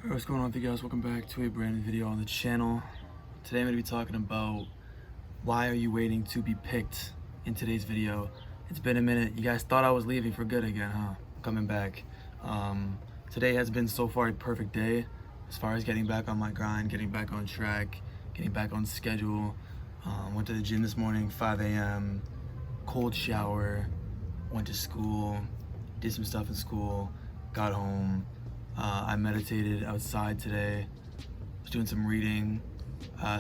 Alright, what's going on with you guys? Welcome back to a brand new video on the channel. Today I'm going to be talking about why are you waiting to be picked in today's video. It's been a minute. You guys thought I was leaving for good again, huh? Coming back. Today has been so far a perfect day as far as getting back on my grind, getting back on track, getting back on schedule. Went to the gym this morning, 5 a.m., cold shower, went to school, did some stuff in school, got home. I meditated outside today, was doing some reading,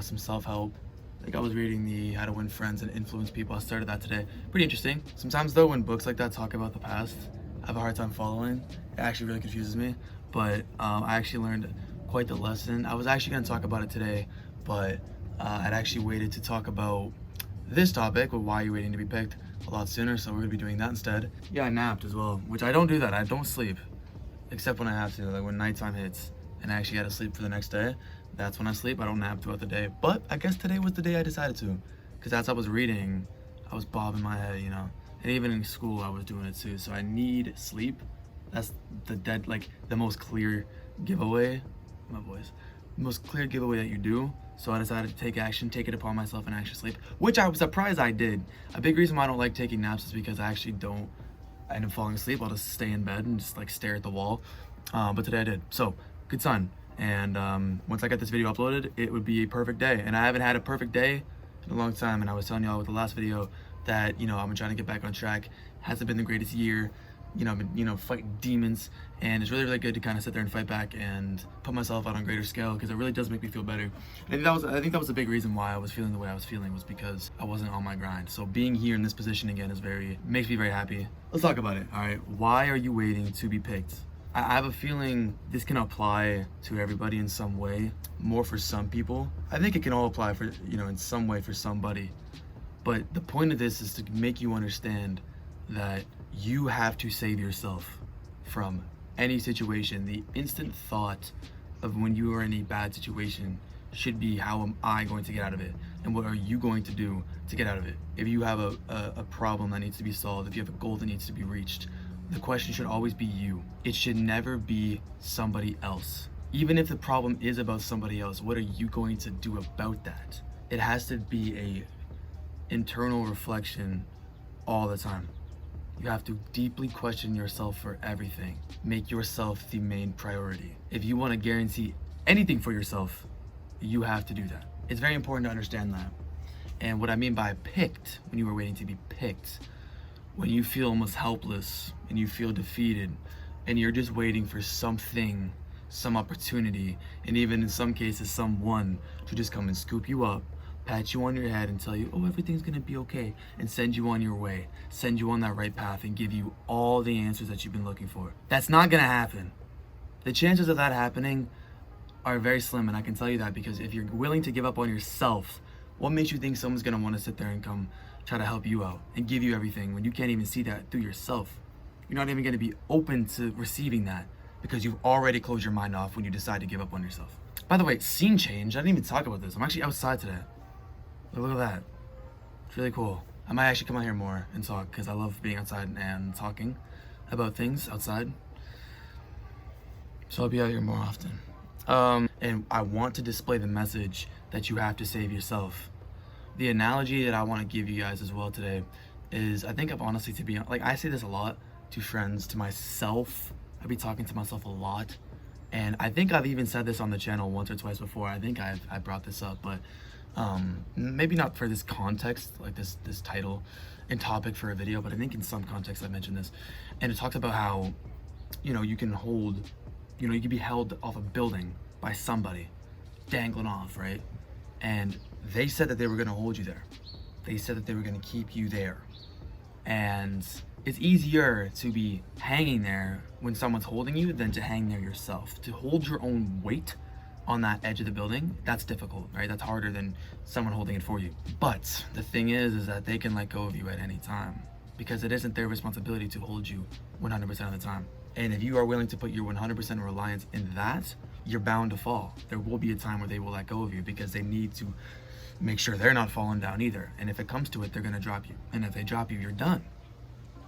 some self-help. Like I was reading the How to Win Friends and Influence People. I started that today. Pretty interesting. Sometimes though, when books like that talk about the past, I have a hard time following. It actually really confuses me. But I actually learned quite the lesson. I was actually going to talk about it today, but I'd actually waited to talk about this topic, with why you're waiting to be picked, a lot sooner. So we're going to be doing that instead. Yeah, I napped as well, which I don't do that. I don't sleep. Except when I have to, like when nighttime hits and I actually had to sleep for the next day. That's when I sleep. I don't nap throughout the day. But I guess today was the day I decided to, because as I was reading, I was bobbing my head, you know. And even in school, I was doing it too. So I need sleep. That's the most clear giveaway. My voice. The most clear giveaway that you do. So I decided to take action, take it upon myself, and actually sleep, which I was surprised I did. A big reason why I don't like taking naps is because I actually don't. I end up falling asleep. I'll just stay in bed and just like stare at the wall. But today I did. So good sign. And once I get this video uploaded, it would be a perfect day. And I haven't had a perfect day in a long time. And I was telling y'all with the last video that, you know, I've been trying to get back on track. Hasn't been the greatest year. You know, I've been, fighting demons, and it's really, really good to kind of sit there and fight back and put myself out on a greater scale, because it really does make me feel better. And I think that was a big reason why I was feeling the way I was feeling, was because I wasn't on my grind. So being here in this position again makes me very happy. Let's talk about it. All right, why are you waiting to be picked? I have a feeling this can apply to everybody in some way, more for some people. I think it can all apply for, in some way for somebody. But the point of this is to make you understand that you have to save yourself from any situation. The instant thought of when you are in a bad situation should be, how am I going to get out of it? And what are you going to do to get out of it? If you have a problem that needs to be solved, if you have a goal that needs to be reached, the question should always be you. It should never be somebody else. Even if the problem is about somebody else, what are you going to do about that? It has to be a internal reflection all the time. You have to deeply question yourself for everything. Make yourself the main priority. If you want to guarantee anything for yourself, you have to do that. It's very important to understand that. And what I mean by picked, when you are waiting to be picked, when you feel almost helpless and you feel defeated and you're just waiting for something, some opportunity, and even in some cases, someone to just come and scoop you up, pat you on your head and tell you, oh, everything's gonna be okay, and send you on your way, send you on that right path, and give you all the answers that you've been looking for. That's not gonna happen. The chances of that happening are very slim, and I can tell you that because if you're willing to give up on yourself, what makes you think someone's gonna wanna sit there and come try to help you out and give you everything when you can't even see that through yourself? You're not even gonna be open to receiving that because you've already closed your mind off when you decide to give up on yourself. By the way, scene change, I didn't even talk about this. I'm actually outside today. Look at that. It's really cool. I might actually come out here more and talk, because I love being outside and talking about things outside. So I'll be out here more often. And I want to display the message that you have to save yourself. The analogy that I want to give you guys as well today is, I think I've honestly, to be like, I say this a lot to friends, to myself. I be talking to myself a lot. And I think I've even said this on the channel once or twice before. I think I brought this up, but maybe not for this context, like this title and topic for a video, but I think in some context I mentioned this. And it talks about how, you can be held off a building by somebody, dangling off, right? And they said that they were gonna hold you there. They said that they were gonna keep you there. And it's easier to be hanging there when someone's holding you than to hang there yourself. To hold your own weight on that edge of the building, that's difficult, right? That's harder than someone holding it for you. But the thing is that they can let go of you at any time, because it isn't their responsibility to hold you 100% of the time. And if you are willing to put your 100% reliance in that, you're bound to fall. There will be a time where they will let go of you, because they need to make sure they're not falling down either. And if it comes to it, they're gonna drop you. And if they drop you, you're done.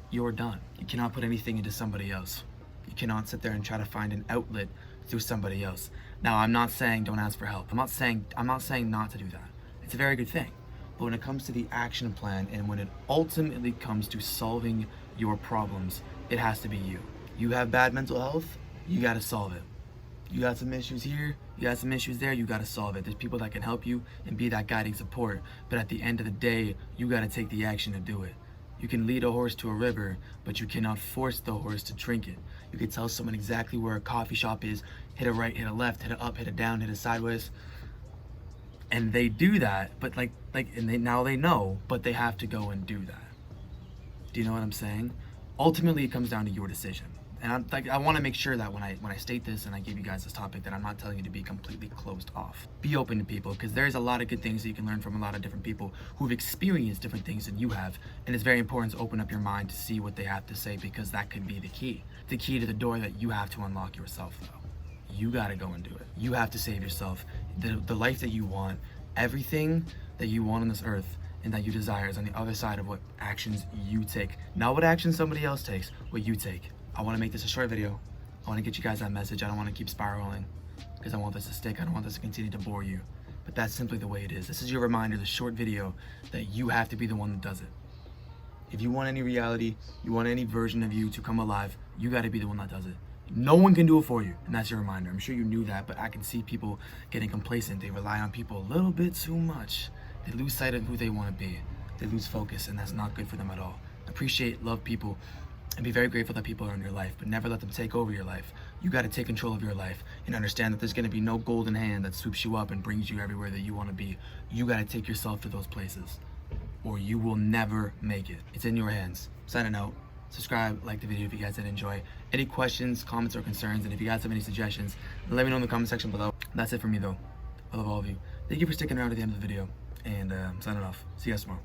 You're done. You cannot put anything into somebody else. You cannot sit there and try to find an outlet through somebody else. Now, I'm not saying don't ask for help. I'm not saying not to do that. It's a very good thing. But when it comes to the action plan and when it ultimately comes to solving your problems, it has to be you. You have bad mental health, you got to solve it. You got some issues here, you got some issues there, you got to solve it. There's people that can help you and be that guiding support, but at the end of the day, you got to take the action to do it. You can lead a horse to a river, but you cannot force the horse to drink it. You can tell someone exactly where a coffee shop is, hit a right, hit a left, hit a up, hit a down, hit a sideways, and they do that, but now they know, but they have to go and do that. Do you know what I'm saying? Ultimately, it comes down to your decision. And I want to make sure that when I state this and I give you guys this topic, that I'm not telling you to be completely closed off. Be open to people, because there's a lot of good things that you can learn from a lot of different people who've experienced different things than you have. And it's very important to open up your mind to see what they have to say, because that could be the key to the door that you have to unlock yourself, though. You got to go and do it. You have to save yourself. The life that you want, everything that you want on this earth and that you desire is on the other side of what actions you take. Not what actions somebody else takes, what you take. I want to make this a short video. I want to get you guys that message. I don't want to keep spiraling, because I want this to stick. I don't want this to continue to bore you. But that's simply the way it is. This is your reminder, the short video, that you have to be the one that does it. If you want any reality, you want any version of you to come alive, you got to be the one that does it. No one can do it for you, and that's your reminder. I'm sure you knew that, but I can see people getting complacent. They rely on people a little bit too much. They lose sight of who they want to be. They lose focus, and that's not good for them at all. Appreciate, love people, and be very grateful that people are in your life, but never let them take over your life. You got to take control of your life and understand that there's going to be no golden hand that swoops you up and brings you everywhere that you want to be. You got to take yourself to those places, or you will never make it. It's in your hands. Signing out. Subscribe, like the video if you guys did enjoy. Any questions, comments, or concerns, and if you guys have any suggestions, let me know in the comment section below. That's it for me, though. I love all of you. Thank you for sticking around to the end of the video, and I'm signing off. See you guys tomorrow.